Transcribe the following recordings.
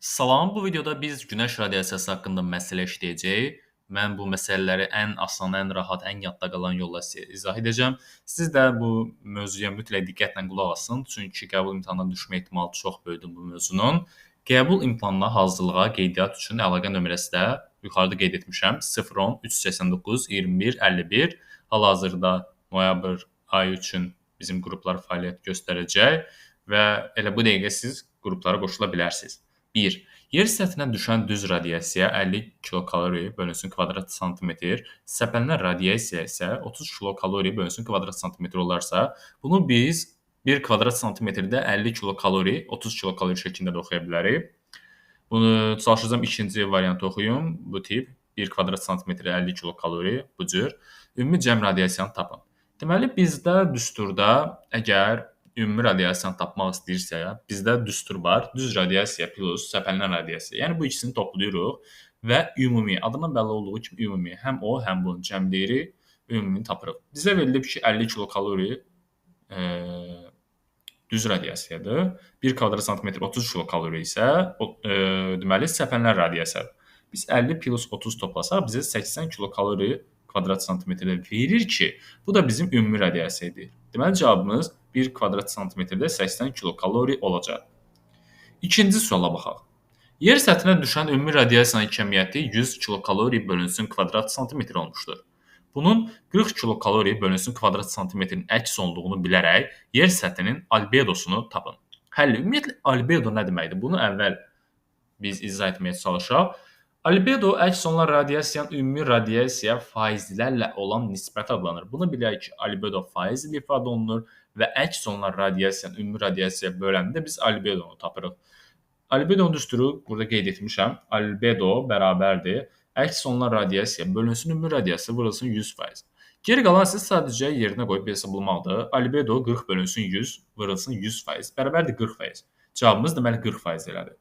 Salam, bu videoda biz günəş radiasiyası haqqında məsələ işləyəcəyik. Mən bu məsələləri ən asan, ən rahat, ən yadda qalan yolla sizə izah edəcəm. Siz də bu mövzuya mütləq diqqətlə qulaq asın, çünki qəbul imtahanına düşmə ehtimalı çox böyükdür bu mövzunun. Qəbul imtahanına hazırlığa qeydiyyat üçün əlaqə nömrəsi də yuxarıda qeyd etmişəm. 010 389 21 51. Hal-hazırda noyabr ayı üçün bizim qruplar fəaliyyət göstərəcək və elə bu dəqiqə siz qruplara qoşula bilərsiniz. 1. Yer səthinə düşən düz radiasiya 50 kilokalori bölünsün kvadrat santimetr, səpələnən radiasiya isə 30 kilokalori bölünsün kvadrat santimetr olarsa, bunu biz 1 kvadrat santimetrdə 50 kilokalori, 30 kilokalori şəklində də oxuya bilərik. Bunu çalışacağam ikinci variantı oxuyum. Bu tip 1 kvadrat santimetrə 50 kilokalori bu cür. Ümumi cəm radiasiyanı tapın. Deməli, bizdə düsturda əgər ümumi radiasiyanı tapmaq istəyirsə, bizdə düstur var. Düz radiasiya plus səpələnən radiasiya. Yəni bu ikisini toplayırıq və ümumi, adından bəlli olduğu kimi ümumi, həm o, həm bunu cəmləyirik, ümumini tapırıq. Bizə verilib ki, 50 kilokalori düz radiasiyadır. 1 kvadrat santimetr 30 kilokalori isə deməli səpələnən radiasiyadır. Biz 50 plus 30 toplasaq bizə 80 kilokalori kvadrat santimetrdə verir ki, bu da bizim ümumi radiasiyadır. Deməli cavabımız 1 kvadrat santimetrdə 80 kilokalori olacaq. İkinci suala baxaq. Yer səthinə düşən ümumi radiasiyanın kəmiyyəti 100 kilokalori bölünsün kvadrat santimetr olmuşdur. Bunun 40 kilokalori bölünsün kvadrat santimetrin əks olduğunu bilərək yer səthinin albedosunu tapın. Həll, ümumiyyətlə albedo nə deməkdir? Bunu əvvəl biz izah etməyə çalışaq. Albedo əks olunan radiasiyanın ümumi radiasiya faizlərlə olan nisbəti adlanır. Bunu bilək ki, albedo faiz ilə ifadə olunur və əks olunan radiasiyanın ümumi radiasiyaya böləndə biz albedonu tapırıq. Albedonun düsturu burada qeyd etmişəm. Albedo bərabərdir. Əks olunan radiasiya bölünsün ümumi radiasiya vurulsun 100%. Geri qalan isə sadəcə yerinə qoyub hesablamaqdır. Albedo 40 bölünsün 100 vurulsun 100% bərabərdir 40%. Cavabımız deməli 40% elədir.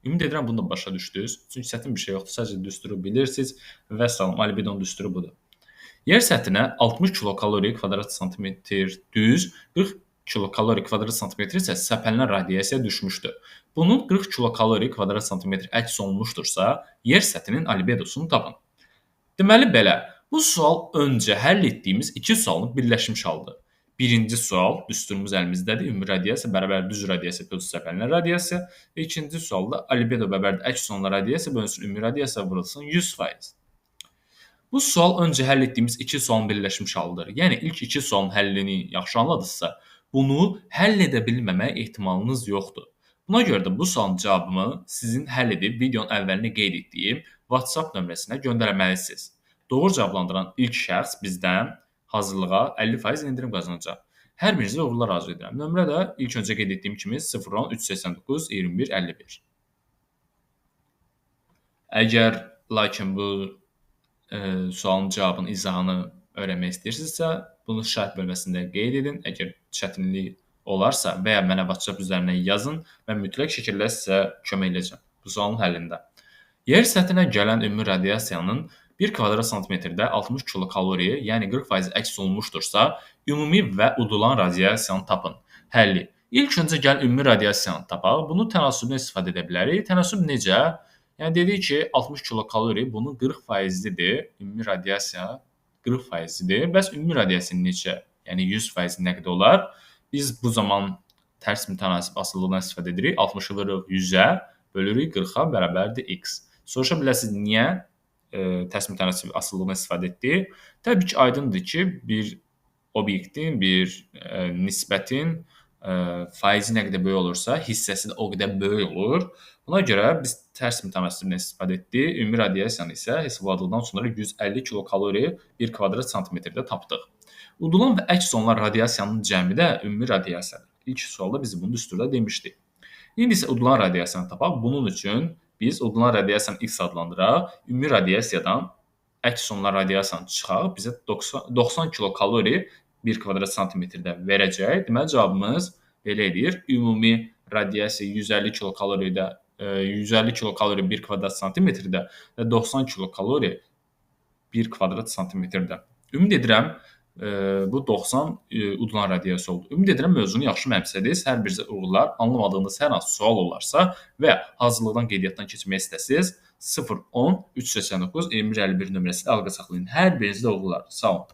Ümid edirəm bunu da başa düşdünüz. Çünki çətin bir şey yoxdur. Sadəcə düsturu bilirsiniz və salam, albedonun düsturu budur. Yer səthinə 60 kilokalori kvadrat santimetr düz, 40 kilokalori kvadrat santimetr isə səpələnən radiasiya düşmüşdür. Bunun 40 kilokalori kvadrat santimetr əks olunmuşdursa, yer səthinin albedosunu tapın. Deməli belə, bu sual öncə həll etdiyimiz iki sualın birləşmiş halıdır. Birinci sual, düsturumuz əlimizdədir. Ümumi radiasiya bərabər düz radiasiya plus səpələnən radiasiya. Və ikinci sualda albedo bərabərdir əks olunan radiasiya bölünsün ümumi radiasiya vurulsun 100%. Bu sual öncə həll etdiyimiz iki sualın birləşmiş halıdır. Yəni ilk iki sualın həllini yaxşı anladıqsa, bunu həll edə bilməmək ehtimalınız yoxdur. Buna görə də bu sualın cavabını sizin həll edib videonun əvvəlində qeyd etdiyim WhatsApp nömrəsinə göndərməlisiniz. Doğru cavablandıran ilk şəxs bizdən hazırlığa 50% endirim qazanacaq. Hər birinizə uğurlar arzu edirəm. Nömrə də ilk öncə qeyd etdiyim kimi 010 389 21 51. Əgər lakin bu sualın cavabının izahını öyrənmək istəyirsinizsə, bunu şərh bölməsində qeyd edin. Əgər çətinlik olarsa və ya mənə WhatsApp üzərindən yazın və mütləq şəkildə sizə kömək edəcəm bu sualın həllində. Yer səthinə gələn ümumi radiasiyanın 1 kvadrat santimetrdə 60 kilokalori, yəni 40% əks olunmuşdursa, ümumi və udulan radiasiyanı tapın. Həlli. İlk öncə gəlin ümumi radiasiyanı tapaq. Bunu tənasübdən istifadə edə bilərik. Tənasüb necə? Yəni dedik ki, 60 kilokalori bunun 40%-dir. Ümumi radiasiya 40%-dir. Bəs ümumi radiasiya neçə? Yəni 100% nə qədər olar? Biz bu zaman tərs mütənasib asıllığından istifadə edirik. 60-ı vırırıq 100-ə, bölürük 40-a bərabərdir x. Soruşa bilərsiniz niyə tərs mütənasib asıllığından istifadə etdik? Təbii ki, aydındır ki, bir obyektin, bir nisbətin faizi nə qədər böyük olursa, hissəsi də o qədər böyük olur. Buna görə biz tərs mütənasibdən istifadə etdik. Ümumi radiasiyanı isə hesabladıqdan sonra 150 kilokalori 1 kvadrat santimetrdə tapdıq. Udulan və əks olunan radiasiyanın cəmi də ümumi radiasiyadır. İlk sualda biz bunu düsturda demişdik. İndi isə udulan radiasiyanı tapaq. Bunun üçün biz udulan radiasiyanı x adlandıraq. Ümumi radiasiyadan əks olunan radiasiyanı çıxaq. Bizə 90 kilokalori 1 kvadrat santimetrdə verəcək. Deməli cavabımız belə edir. Ümumi radiasiya 150 kilokaloridə 150 kilokalori 1 kvadrat santimetrdə və 90 kilokalori 1 kvadrat santimetrdə. Ümid edirəm Bu 90 udlan radiyası oldu. Ümid edirəm mövzunu yaxşı mənimsədiniz. Hər birinizə uğurlar. Anlamadığınız hər hansı sual olarsa və ya hazırlıqdan qeydiyyatdan keçmək istəsiniz 010 389 2151 nömrəsində əlaqə saxlayın. Hər birinizə uğurlar. Sağ olun.